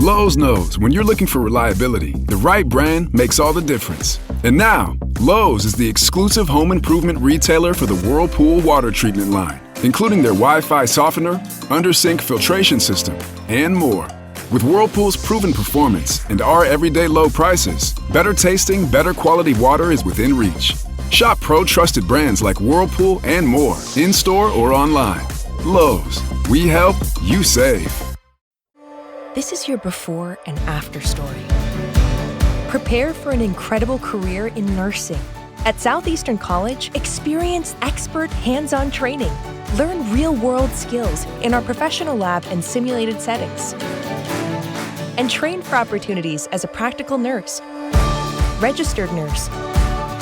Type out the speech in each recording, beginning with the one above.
Lowe's knows when you're looking for reliability, the right brand makes all the difference. And now, Lowe's is the exclusive home improvement retailer for the Whirlpool water treatment line, including their Wi-Fi softener, under-sink filtration system, and more. With Whirlpool's proven performance and our everyday low prices, better tasting, better quality water is within reach. Shop pro-trusted brands like Whirlpool and more, in-store or online. Lowe's, we help, you save. This is your before and after story. Prepare for an incredible career in nursing. At Southeastern College, experience expert hands-on training. Learn real-world skills in our professional lab and simulated settings. And train for opportunities as a practical nurse, registered nurse,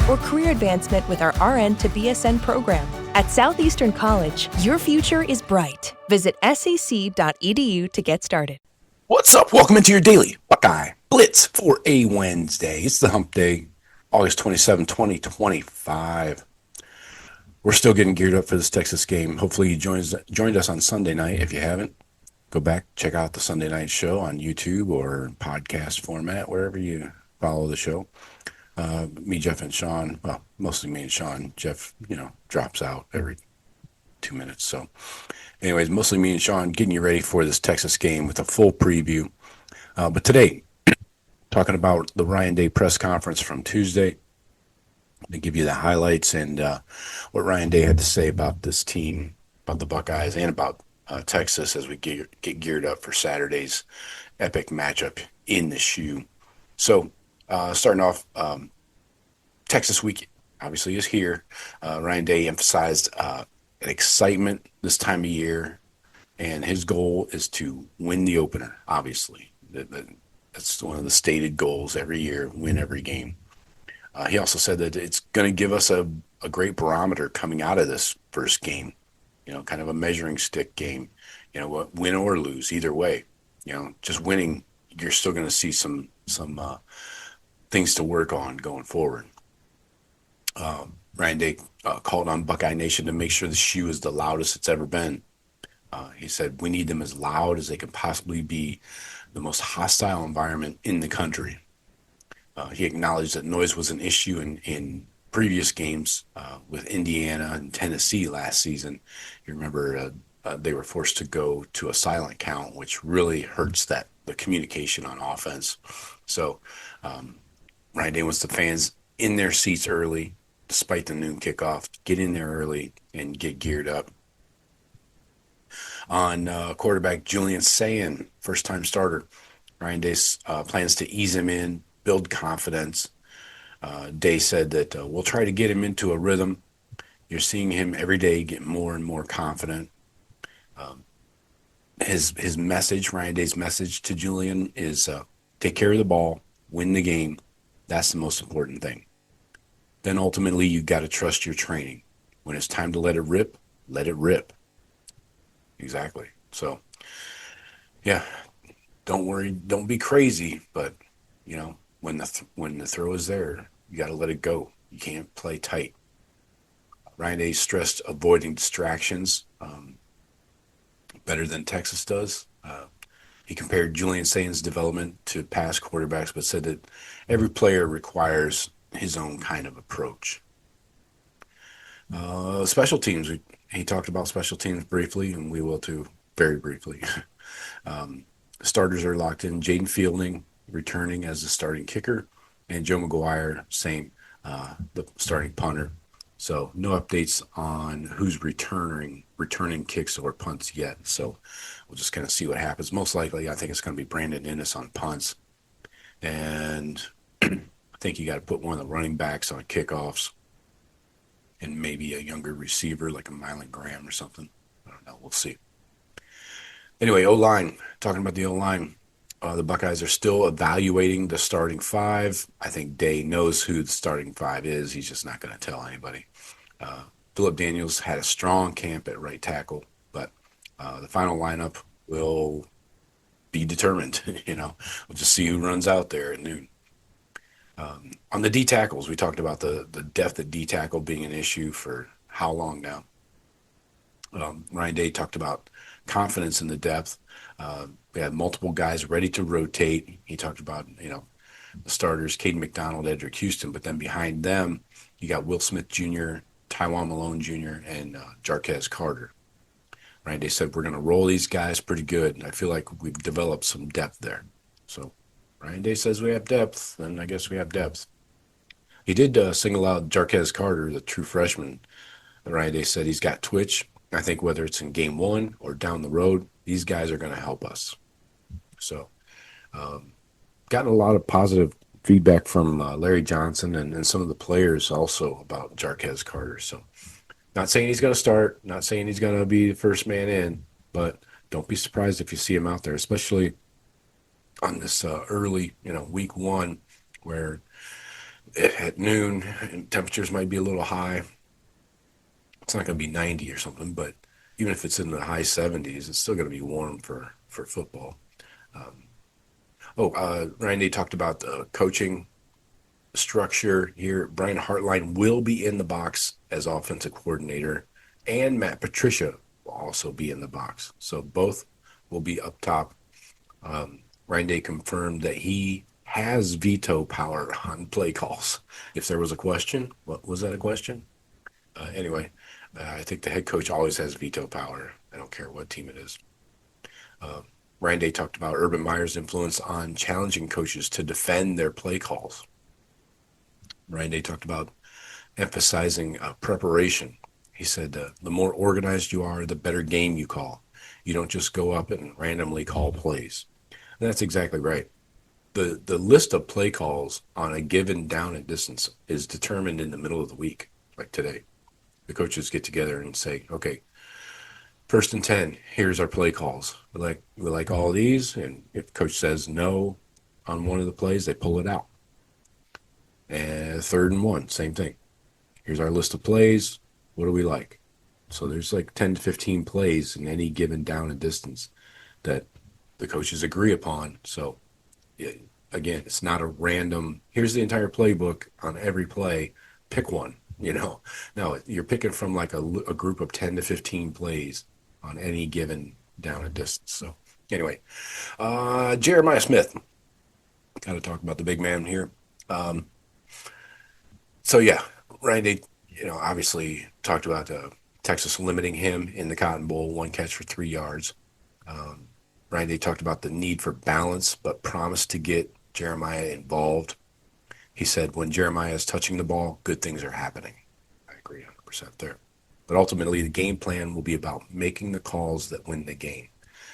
or career advancement with our RN to BSN program. At Southeastern College, your future is bright. Visit sec.edu to get started. What's up? Welcome into your Daily Buckeye Blitz for a Wednesday. It's the hump day, August 27, 2025. We're still getting geared up for this Texas game. Hopefully you joined us on Sunday night. If you haven't, go back, check out the Sunday night show on YouTube or podcast format, wherever you follow the show. Me, Jeff, and Sean, well, mostly me and Sean. Jeff, drops out every 2 minutes. So anyways, mostly me and Sean getting you ready for this Texas game with a full preview. But today, talking about the Ryan Day press conference from Tuesday, to give you the highlights and what Ryan Day had to say about this team, about the Buckeyes, and about Texas as we get geared up for Saturday's epic matchup in the shoe. So starting off, Texas week obviously is here. Ryan Day emphasized an excitement this time of year, and his goal is to win the opener, obviously. That's one of the stated goals every year, win every game. He also said that it's going to give us a great barometer coming out of this first game, kind of a measuring stick game, win or lose, either way. Just winning, you're still going to see some things to work on going forward. Ryan Day called on Buckeye Nation to make sure the shoe is the loudest it's ever been. He said, we need them as loud as they can possibly be, the most hostile environment in the country. He acknowledged that noise was an issue in previous games with Indiana and Tennessee last season. You remember they were forced to go to a silent count, which really hurts the communication on offense. So Ryan Day wants the fans in their seats early, despite the noon kickoff. Get in there early and get geared up. On quarterback Julian Sayin, first-time starter, Ryan Day plans to ease him in, build confidence. Day said that we'll try to get him into a rhythm. You're seeing him every day get more and more confident. His message, Ryan Day's message to Julian is take care of the ball, win the game. That's the most important thing. Then ultimately, you've got to trust your training. When it's time to let it rip, let it rip. Exactly. So, yeah, don't worry. Don't be crazy. But, when the throw is there, you got to let it go. You can't play tight. Ryan Day stressed avoiding distractions better than Texas does. He compared Julian Sayin's development to past quarterbacks, but said that every player requires his own kind of approach. Special teams. He talked about special teams briefly, and we will too, very briefly. Starters are locked in. Jayden Fielding returning as the starting kicker, and Joe McGuire, same, the starting punter. So no updates on who's returning kicks or punts yet. So we'll just kind of see what happens. Most likely, I think it's going to be Brandon Innes on punts. And I think you got to put one of the running backs on kickoffs and maybe a younger receiver like a Mylan Graham or something. I don't know. We'll see. Anyway, O-line. Talking about the O-line. The Buckeyes are still evaluating the starting five. I think Day knows who the starting five is. He's just not going to tell anybody. Phillip Daniels had a strong camp at right tackle, but the final lineup will be determined. We'll just see who runs out there at noon. On the D tackles, we talked about the depth at D tackle being an issue for how long now. Ryan Day talked about confidence in the depth. We had multiple guys ready to rotate. He talked about, the starters, Caden McDonald, Edric Houston, but then behind them, you got Will Smith Jr., Tywan Malone Jr., and Jarquez Carter. Right? They said we're going to roll these guys pretty good. And I feel like we've developed some depth there. So Ryan Day says we have depth, and I guess we have depth. He did single out Jarquez Carter, the true freshman. Ryan Day said he's got twitch. I think whether it's in game one or down the road, these guys are going to help us. So gotten a lot of positive feedback from Larry Johnson and some of the players also about Jarquez Carter. So not saying he's going to start, not saying he's going to be the first man in, but don't be surprised if you see him out there, especially on this early, week one, where at noon and temperatures might be a little high. It's not going to be 90 or something, but even if it's in the high 70s, it's still going to be warm for football. Ryan Day talked about the coaching structure here. Brian Hartline will be in the box as offensive coordinator, and Matt Patricia will also be in the box. So both will be up top. Ryan Day confirmed that he has veto power on play calls. If there was a question, what was that a question? Anyway, I think the head coach always has veto power. I don't care what team it is. Ryan Day talked about Urban Meyer's influence on challenging coaches to defend their play calls. Ryan Day talked about emphasizing preparation. He said, the more organized you are, the better game you call. You don't just go up and randomly call plays. And that's exactly right. The list of play calls on a given down and distance is determined in the middle of the week, like today. The coaches get together and say, okay, 1st and 10, here's our play calls. We like all of these, and if coach says no on one of the plays, they pull it out. And 3rd and 1, same thing. Here's our list of plays. What do we like? So there's like 10 to 15 plays in any given down and distance that the coaches agree upon. So again, it's not a random, here's the entire playbook on every play, pick one, No, you're picking from like a group of 10 to 15 plays on any given down and distance. So anyway, Jeremiah Smith, got to talk about the big man here. Ryan Day, obviously talked about Texas limiting him in the Cotton Bowl, 1 catch for 3 yards. Ryan Day talked about the need for balance, but promised to get Jeremiah involved. He said, when Jeremiah is touching the ball, good things are happening. I agree 100% there. But ultimately, the game plan will be about making the calls that win the game.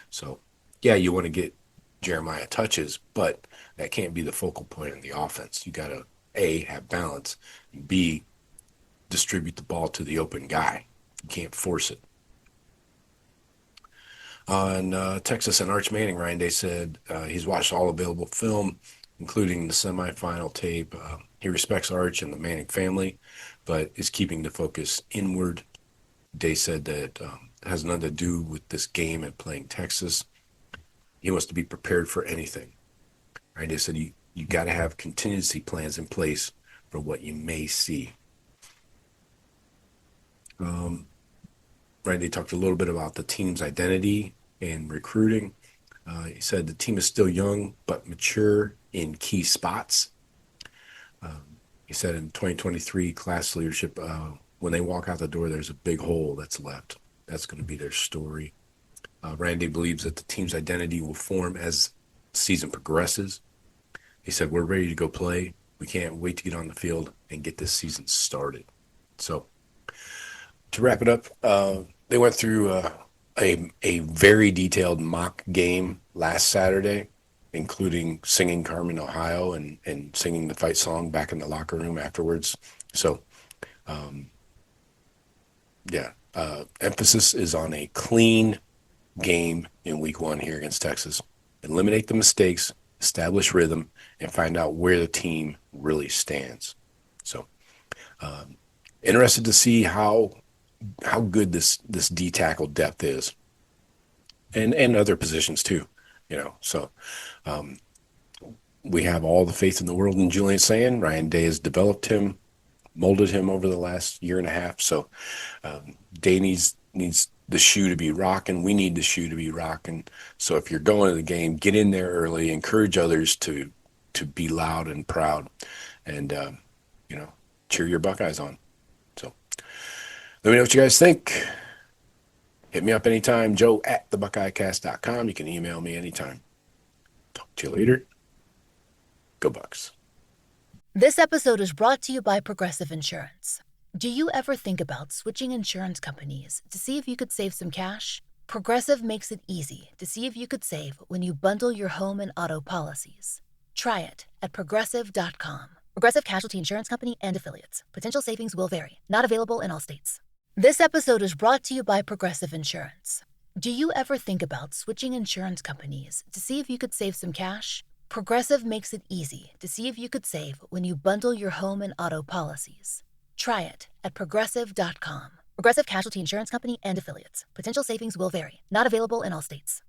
So, yeah, you want to get Jeremiah touches, but that can't be the focal point of the offense. You got to, A, have balance, and B, distribute the ball to the open guy. You can't force it. On Texas and Arch Manning, Ryan Day said he's watched all available film, including the semifinal tape. He respects Arch and the Manning family, but is keeping the focus inward. Day said that has nothing to do with this game and playing Texas. He wants to be prepared for anything. Ryan Day said you got to have contingency plans in place for what you may see. Ryan Day talked a little bit about the team's identity and recruiting. He said the team is still young but mature in key spots. He said in 2023 class leadership, when they walk out the door, there's a big hole that's left. That's going to be their story. Randy believes that the team's identity will form as the season progresses. He said, we're ready to go play. We can't wait to get on the field and get this season started. So to wrap it up, they went through a very detailed mock game last Saturday, including singing Carmen, Ohio, and singing the fight song back in the locker room afterwards. So, emphasis is on a clean game in week one here against Texas. Eliminate the mistakes, establish rhythm, and find out where the team really stands. So, interested to see how good this D-tackle depth is, and other positions too, So, we have all the faith in the world in Julian Sayin. Ryan Day has developed him molded him over the last year and a half. So Day needs the shoe to be rocking. We need the shoe to be rocking. So if you're going to the game, get in there early, encourage others to be loud and proud, and cheer your Buckeyes on. So let me know what you guys think. Hit me up anytime, joe@thebuckeyecast.com. You can email me anytime. Talk to you later. Go Bucks. This episode is brought to you by Progressive Insurance. Do you ever think about switching insurance companies to see if you could save some cash? Progressive makes it easy to see if you could save when you bundle your home and auto policies. Try it at progressive.com. Progressive Casualty Insurance Company and Affiliates. Potential savings will vary. Not available in all states. This episode is brought to you by Progressive Insurance. Do you ever think about switching insurance companies to see if you could save some cash? Progressive makes it easy to see if you could save when you bundle your home and auto policies. Try it at progressive.com. Progressive Casualty Insurance Company and Affiliates. Potential savings will vary. Not available in all states.